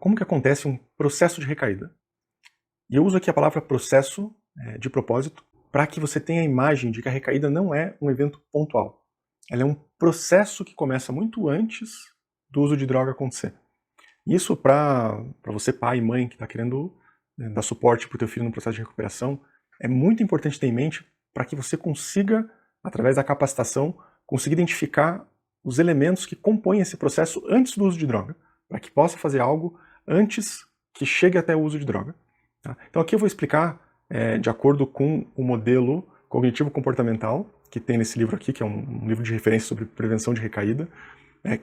como que acontece um processo de recaída. E eu uso aqui a palavra processo de propósito para que você tenha a imagem de que a recaída não é um evento pontual. Ela é um processo que começa muito antes do uso de droga acontecer. Isso para você pai e mãe que está querendo dar suporte para o teu filho no processo de recuperação, é muito importante ter em mente para que você consiga, através da capacitação, conseguir identificar os elementos que compõem esse processo antes do uso de droga, para que possa fazer algo antes que chegue até o uso de droga. Tá? Então aqui eu vou explicar, de acordo com o modelo cognitivo-comportamental, que tem nesse livro aqui, que é um livro de referência sobre prevenção de recaída,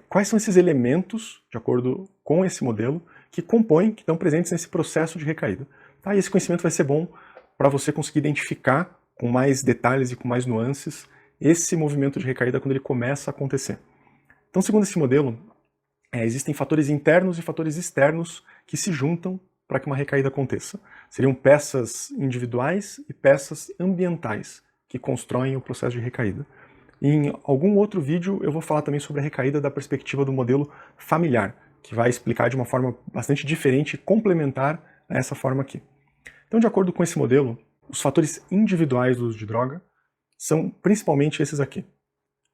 quais são esses elementos, de acordo com esse modelo, que compõem, que estão presentes nesse processo de recaída. Tá? E esse conhecimento vai ser bom para você conseguir identificar com mais detalhes e com mais nuances esse movimento de recaída quando ele começa a acontecer. Então, segundo esse modelo, existem fatores internos e fatores externos que se juntam para que uma recaída aconteça. Seriam peças individuais e peças ambientais que constroem o processo de recaída. Em algum outro vídeo eu vou falar também sobre a recaída da perspectiva do modelo familiar, que vai explicar de uma forma bastante diferente e complementar a essa forma aqui. Então, de acordo com esse modelo, os fatores individuais do uso de droga são principalmente esses aqui.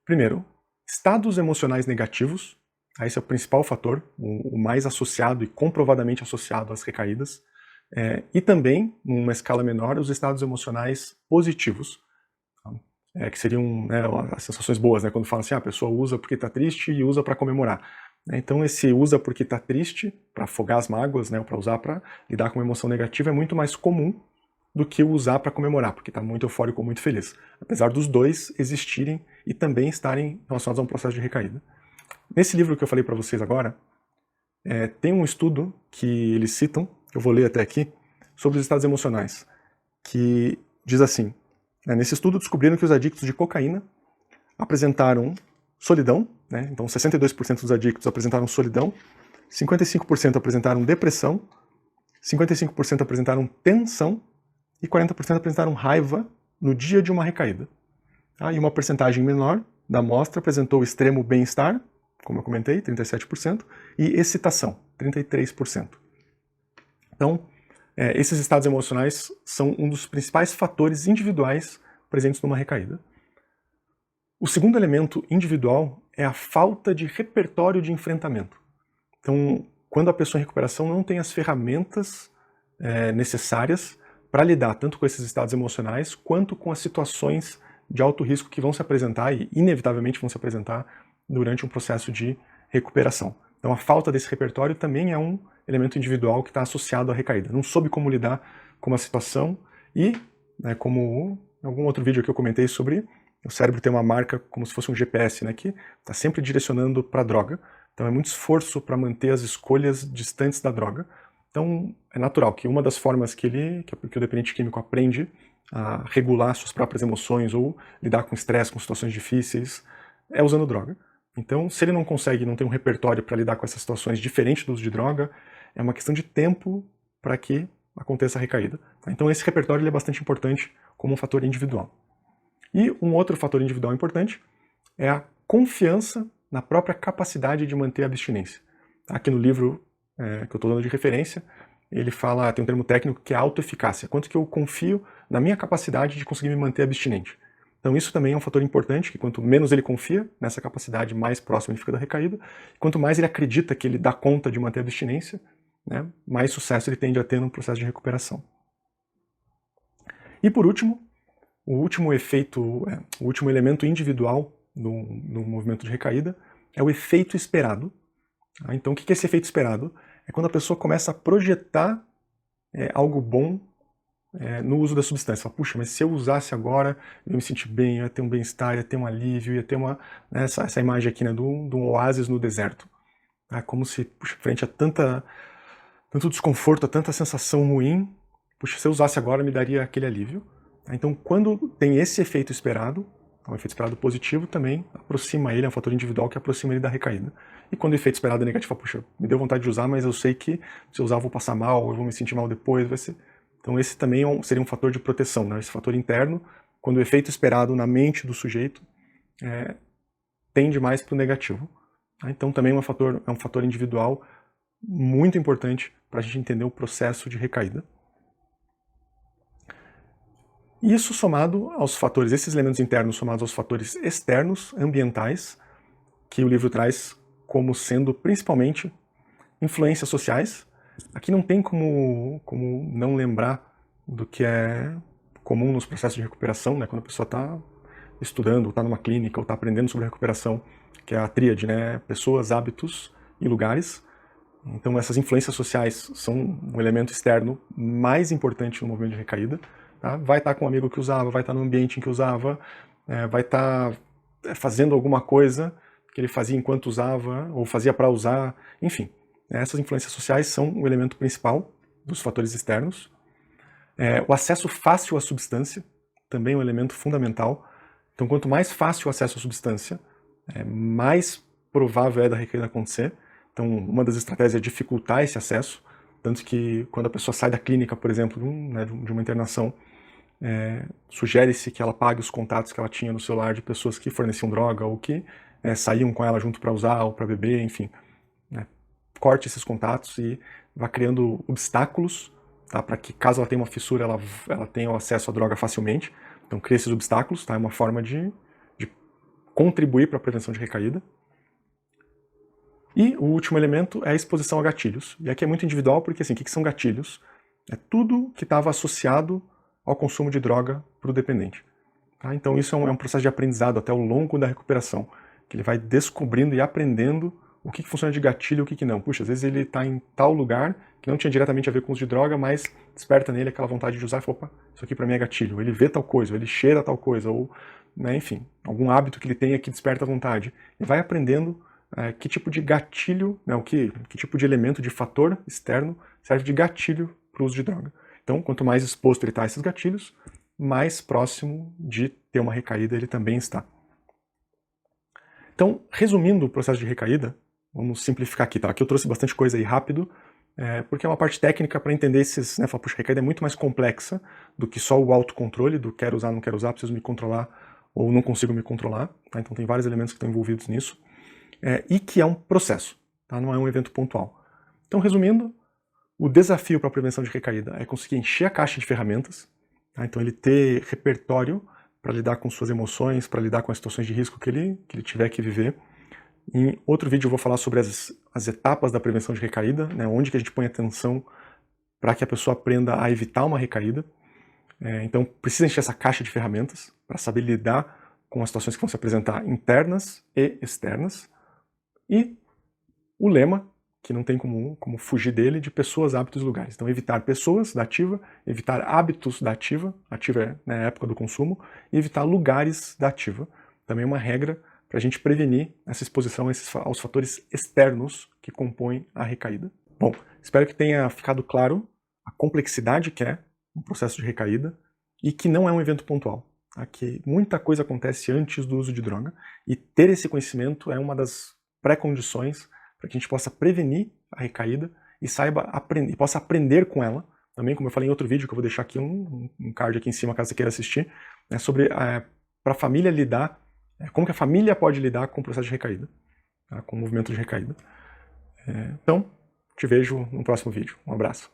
Primeiro, estados emocionais negativos. Esse é o principal fator, o mais associado e comprovadamente associado às recaídas. E também, numa escala menor, os estados emocionais positivos. Que seriam as sensações boas, quando fala assim, a pessoa usa porque está triste e usa para comemorar. Então esse usa porque está triste, para afogar as mágoas, para usar para lidar com uma emoção negativa, é muito mais comum do que o usar para comemorar, porque está muito eufórico ou muito feliz. Apesar dos dois existirem e também estarem relacionados a um processo de recaída. Nesse livro que eu falei para vocês agora, tem um estudo que eles citam, eu vou ler até aqui, sobre os estados emocionais, que diz assim: nesse estudo descobriram que os adictos de cocaína apresentaram solidão, então 62% dos adictos apresentaram solidão, 55% apresentaram depressão, 55% apresentaram tensão e 40% apresentaram raiva no dia de uma recaída. E uma percentagem menor da amostra apresentou extremo bem-estar, como eu comentei, 37%, e excitação, 33%. Então, esses estados emocionais são um dos principais fatores individuais presentes numa recaída. O segundo elemento individual é a falta de repertório de enfrentamento. Então, quando a pessoa em recuperação não tem as ferramentas necessárias para lidar tanto com esses estados emocionais quanto com as situações de alto risco que vão se apresentar e inevitavelmente vão se apresentar durante um processo de recuperação. Então a falta desse repertório também é um elemento individual que está associado à recaída. Não soube como lidar com uma situação e, como em algum outro vídeo que eu comentei sobre, o cérebro tem uma marca como se fosse um GPS, que está sempre direcionando para a droga. Então é muito esforço para manter as escolhas distantes da droga. Então é natural que uma das formas que o dependente químico aprende a regular suas próprias emoções ou lidar com estresse, com situações difíceis, é usando droga. Então, se ele não consegue, não tem um repertório para lidar com essas situações diferentes do uso de droga, é uma questão de tempo para que aconteça a recaída. Então esse repertório é bastante importante como um fator individual. E um outro fator individual importante é a confiança na própria capacidade de manter a abstinência. Aqui no livro que eu estou dando de referência, ele fala, tem um termo técnico que é autoeficácia, quanto que eu confio na minha capacidade de conseguir me manter abstinente. Então isso também é um fator importante, que quanto menos ele confia nessa capacidade, mais próximo ele fica da recaída. Quanto mais ele acredita que ele dá conta de manter a abstinência, mais sucesso ele tende a ter no processo de recuperação. E por último, o último elemento individual no movimento de recaída é o efeito esperado. Então o que é esse efeito esperado? É quando a pessoa começa a projetar algo bom no uso da substância. Fala, puxa, mas se eu usasse agora, eu ia me sentir bem, eu ia ter um bem-estar, ia ter um alívio, ia ter essa imagem aqui de um oásis no deserto. Como se, puxa, frente a tanto desconforto, a tanta sensação ruim, puxa, se eu usasse agora me daria aquele alívio. Então quando tem esse efeito esperado, um efeito esperado positivo também aproxima ele, é um fator individual que aproxima ele da recaída. E quando o efeito esperado é negativo, puxa, me deu vontade de usar, mas eu sei que se eu usar eu vou passar mal, eu vou me sentir mal depois, vai ser... Então esse também seria um fator de proteção, esse fator interno, quando o efeito esperado na mente do sujeito tende mais para o negativo. Então também é um fator individual muito importante para a gente entender o processo de recaída. E isso somado aos fatores, esses elementos internos somados aos fatores externos, ambientais, que o livro traz como sendo principalmente influências sociais. Aqui não tem como não lembrar do que é comum nos processos de recuperação, né? Quando a pessoa está estudando, ou está numa clínica, ou está aprendendo sobre recuperação, que é a tríade, né? Pessoas, hábitos e lugares. Então essas influências sociais são um elemento externo mais importante no movimento de recaída. Tá? Vai estar com um amigo que usava, vai estar no ambiente em que usava, vai estar fazendo alguma coisa que ele fazia enquanto usava, ou fazia para usar, enfim. Essas influências sociais são o elemento principal dos fatores externos. O acesso fácil à substância, também é um elemento fundamental. Então, quanto mais fácil o acesso à substância, mais provável é da recaída acontecer. Então, uma das estratégias é dificultar esse acesso, tanto que quando a pessoa sai da clínica, por exemplo, de uma internação, sugere-se que ela pague os contatos que ela tinha no celular de pessoas que forneciam droga ou que saíam com ela junto para usar ou para beber, enfim. Corte esses contatos e vá criando obstáculos, tá, para que, caso ela tenha uma fissura, ela tenha o acesso à droga facilmente. Então, cria esses obstáculos, tá, é uma forma de contribuir para a prevenção de recaída. E o último elemento é a exposição a gatilhos. E aqui é muito individual, porque assim, o que são gatilhos? É tudo que estava associado ao consumo de droga para o dependente. Tá? Então isso é um processo de aprendizado até ao longo da recuperação, que ele vai descobrindo e aprendendo o que funciona de gatilho e o que não. Puxa, às vezes ele está em tal lugar que não tinha diretamente a ver com o uso de droga, mas desperta nele aquela vontade de usar e fala, opa, isso aqui para mim é gatilho. Ele vê tal coisa, ou ele cheira tal coisa, ou, enfim, algum hábito que ele tenha que desperta a vontade. E vai aprendendo que tipo de gatilho, que tipo de elemento, de fator externo serve de gatilho para o uso de droga. Então, quanto mais exposto ele está a esses gatilhos, mais próximo de ter uma recaída ele também está. Então, resumindo o processo de recaída, vamos simplificar aqui, tá? Aqui eu trouxe bastante coisa aí rápido, porque é uma parte técnica para entender esses, falar, puxa, a recaída é muito mais complexa do que só o autocontrole, do quero usar, não quero usar, preciso me controlar ou não consigo me controlar, tá? Então tem vários elementos que estão envolvidos nisso, e que é um processo, tá? Não é um evento pontual. Então, resumindo, o desafio para a prevenção de recaída é conseguir encher a caixa de ferramentas, tá? Então ele ter repertório para lidar com suas emoções, para lidar com as situações de risco que ele tiver que viver. Em outro vídeo eu vou falar sobre as etapas da prevenção de recaída, né, onde que a gente põe atenção para que a pessoa aprenda a evitar uma recaída. Então precisa encher essa caixa de ferramentas para saber lidar com as situações que vão se apresentar internas e externas. E o lema, que não tem como fugir dele, de pessoas, hábitos e lugares. Então evitar pessoas da ativa, evitar hábitos da ativa é a época do consumo, e evitar lugares da ativa. Também é uma regra para a gente prevenir essa exposição aos fatores externos que compõem a recaída. Bom, espero que tenha ficado claro a complexidade que é um processo de recaída e que não é um evento pontual. Tá? Que muita coisa acontece antes do uso de droga e ter esse conhecimento é uma das pré-condições para que a gente possa prevenir a recaída e possa aprender com ela. Também, como eu falei em outro vídeo, que eu vou deixar aqui um card aqui em cima, caso você queira assistir, sobre para a família lidar, como que a família pode lidar com o processo de recaída, tá? Com o movimento de recaída. Então, te vejo no próximo vídeo. Um abraço.